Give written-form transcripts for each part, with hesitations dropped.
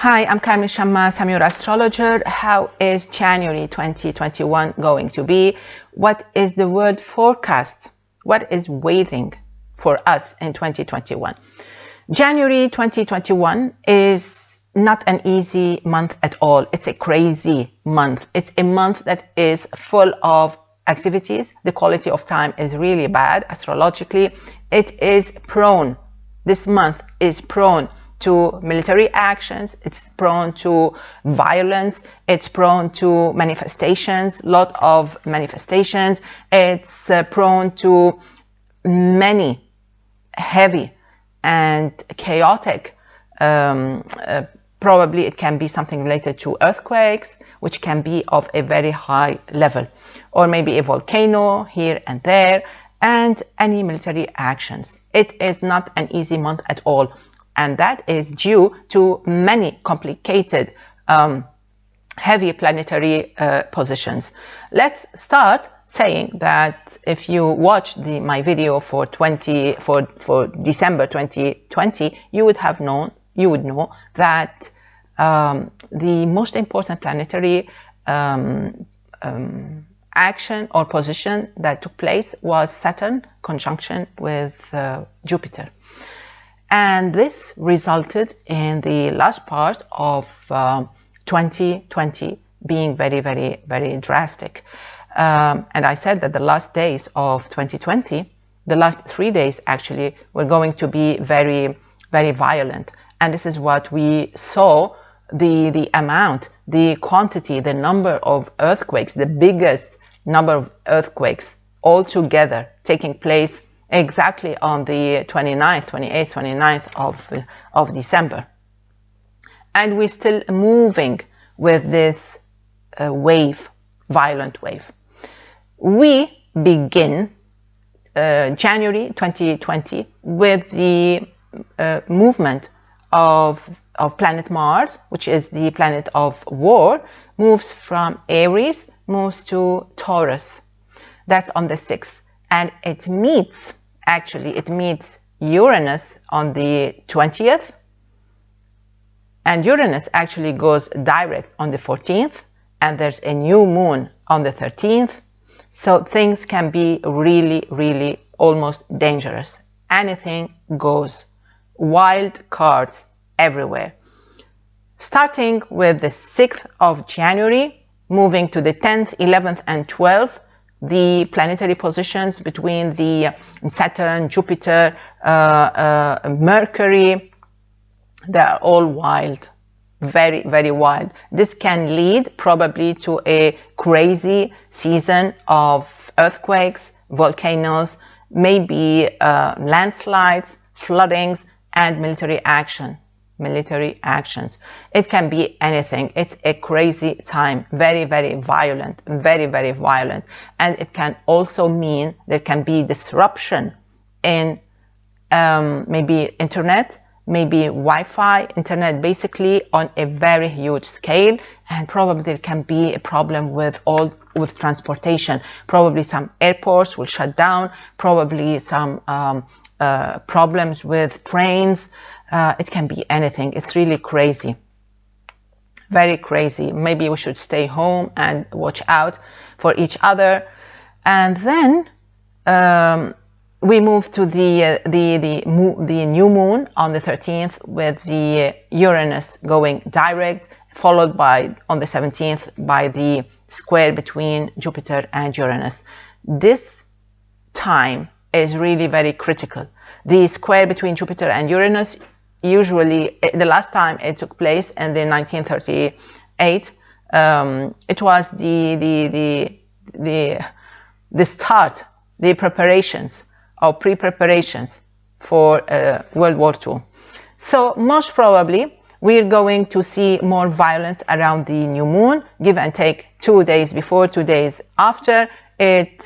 Hi, I'm Carmen Chammas. I'm your astrologer. How is January 2021 going to be? What is the world forecast? What is waiting for us in 2021? January 2021 is not an easy month at all. It's a crazy month. It's a month that is full of activities. The quality of time is really bad astrologically. It is prone. This month is prone to military actions, it's prone to violence, it's prone to manifestations, lot of manifestations, it's prone to many heavy and chaotic, probably it can be something related to earthquakes, which can be of a very high level, or maybe a volcano here and there, and any military actions. It is not an easy month at all. And that is due to many complicated, heavy planetary positions. Let's start saying that if you watched my video for December 2020, you would know that the most important planetary action or position that took place was Saturn conjunction with Jupiter. And this resulted in the last part of 2020 being very, very, very drastic. And I said that the last days of 2020, the last 3 days actually, were going to be very, very violent. And this is what we saw, the amount, the quantity, the number of earthquakes, the biggest number of earthquakes altogether taking place exactly on the 28th, 29th of December. And we're still moving with this violent wave. We begin January 2020 with the movement of planet Mars, which is the planet of war, moves from Aries, moves to Taurus. That's on the 6th. And it meets Uranus on the 20th. And Uranus actually goes direct on the 14th. And there's a new moon on the 13th. So things can be really, really almost dangerous. Anything goes. Wild cards everywhere. Starting with the 6th of January, moving to the 10th, 11th, and 12th, the planetary positions between the Saturn, Jupiter, Mercury, they are all wild, very, very wild. This can lead probably to a crazy season of earthquakes, volcanoes, maybe landslides, floodings, and military actions. It can be anything. It's a crazy time, very, very violent, very, very violent. And it can also mean there can be disruption in maybe internet, maybe Wi-Fi, internet basically on a very huge scale. And probably there can be a problem with transportation. Probably some airports will shut down, probably some problems with trains. It can be anything. It's really crazy. Very crazy. Maybe we should stay home and watch out for each other. And then we move to the new moon on the 13th with the Uranus going direct, followed by on the 17th by the square between Jupiter and Uranus. This time is really very critical. The square between Jupiter and Uranus, usually the last time it took place in the 1938, it was the start, the preparations or pre-preparations for World War II. So most probably we're going to see more violence around the new moon, give and take 2 days before, 2 days after. It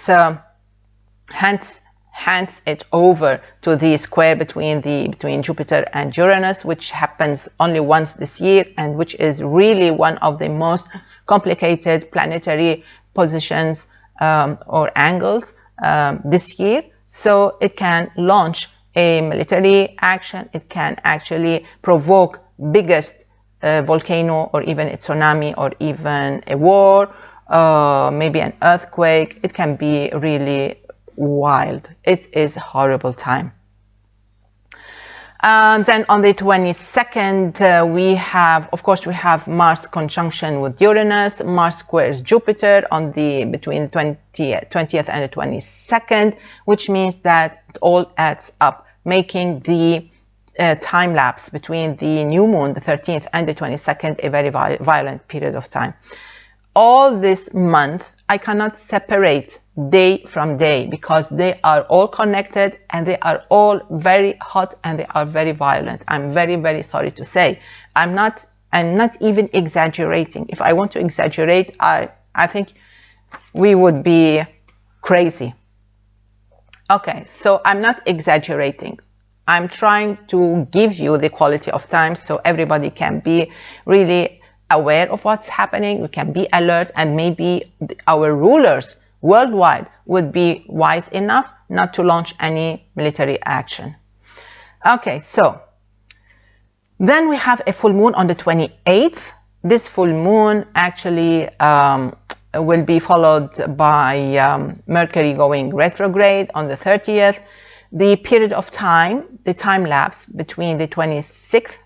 hands it over to the square between Jupiter and Uranus, which happens only once this year, and which is really one of the most complicated planetary positions or angles this year. So it can launch a military action. It can actually provoke biggest a volcano or even a tsunami or even a war, maybe an earthquake. It can be really wild. It is a horrible time. Then on the 22nd, we have Mars conjunction with Uranus. Mars squares Jupiter on between the 20th and the 22nd, which means that it all adds up, making the time lapse between the new moon, the 13th, and the 22nd, a very violent period of time. All this month, I cannot separate day from day because they are all connected and they are all very hot and they are very violent. I'm very, very sorry to say. I'm not even exaggerating. If I want to exaggerate, I think we would be crazy. Okay, so I'm not exaggerating. I'm trying to give you the quality of time so everybody can be really aware of what's happening. We can be alert, and maybe our rulers worldwide would be wise enough not to launch any military action. Okay, so then we have a full moon on the 28th. This full moon actually will be followed by Mercury going retrograde on the 30th. The period of time, the time lapse between the 26th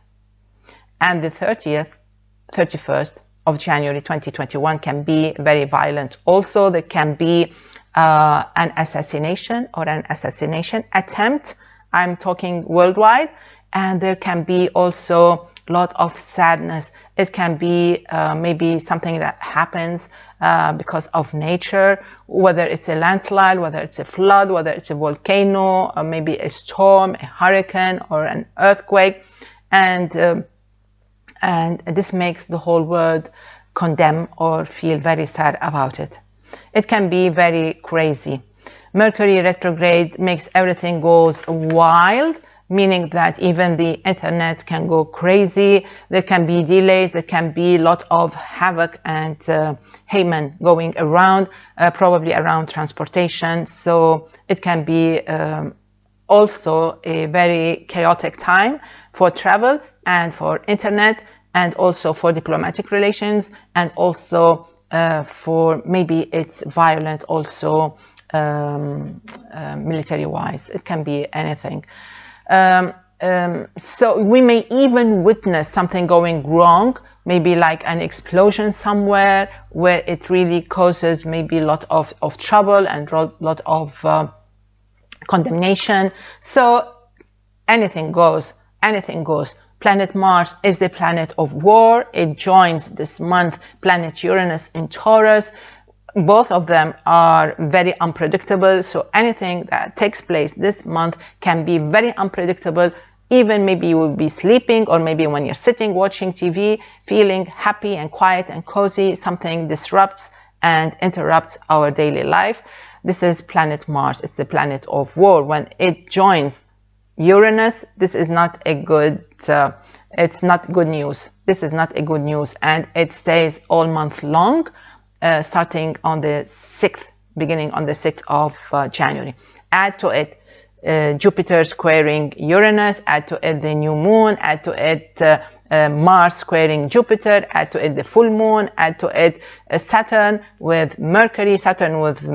and the 31st of January 2021 can be very violent. Also, there can be an assassination or an assassination attempt. I'm talking worldwide. And there can be also a lot of sadness. It can be maybe something that happens because of nature, whether it's a landslide, whether it's a flood, whether it's a volcano, or maybe a storm, a hurricane, or an earthquake. And this makes the whole world condemn or feel very sad about it. It can be very crazy. Mercury retrograde makes everything goes wild, meaning that even the internet can go crazy. There can be delays. There can be a lot of havoc and hayman going around, probably around transportation. So it can be also a very chaotic time for travel and for internet, and also for diplomatic relations, and also for maybe it's violent also military-wise. It can be anything. So we may even witness something going wrong, maybe like an explosion somewhere where it really causes maybe a lot of trouble and a lot of condemnation. So anything goes, anything goes. Planet Mars is the planet of war. It joins this month planet Uranus in Taurus. Both of them are very unpredictable. So anything that takes place this month can be very unpredictable. Even maybe you will be sleeping, or maybe when you're sitting watching TV, feeling happy and quiet and cozy, something disrupts and interrupts our daily life. This is planet Mars. It's the planet of war. When it joins Uranus, this is not a good, it's not good news. This is not a good news, and it stays all month long, starting on the 6th, beginning on the 6th of January. Add to it Jupiter squaring Uranus, add to it the new moon, add to it Mars squaring Jupiter, add to it the full moon, add to it Saturn with Mercury, Saturn with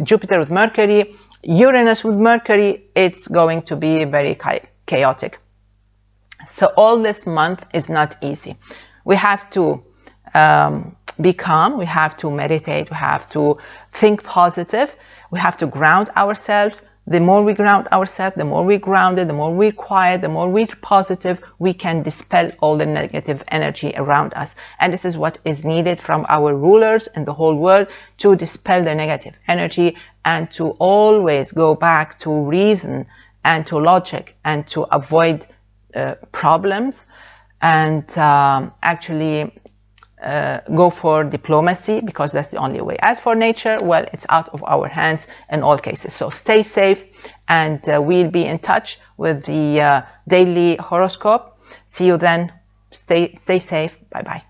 Jupiter with Mercury, Uranus with Mercury. It's going to be very chaotic. So all this month is not easy. We have to be calm, we have to meditate, we have to think positive, we have to ground ourselves. The more we ground ourselves, the more we're grounded, the more we're quiet, the more we're positive, we can dispel all the negative energy around us. And this is what is needed from our rulers in the whole world, to dispel the negative energy and to always go back to reason and to logic and to avoid problems, and actually go for diplomacy, because that's the only way. As for nature, well, it's out of our hands in all cases. So stay safe, and we'll be in touch with the daily horoscope. See you then. Stay safe. Bye-bye.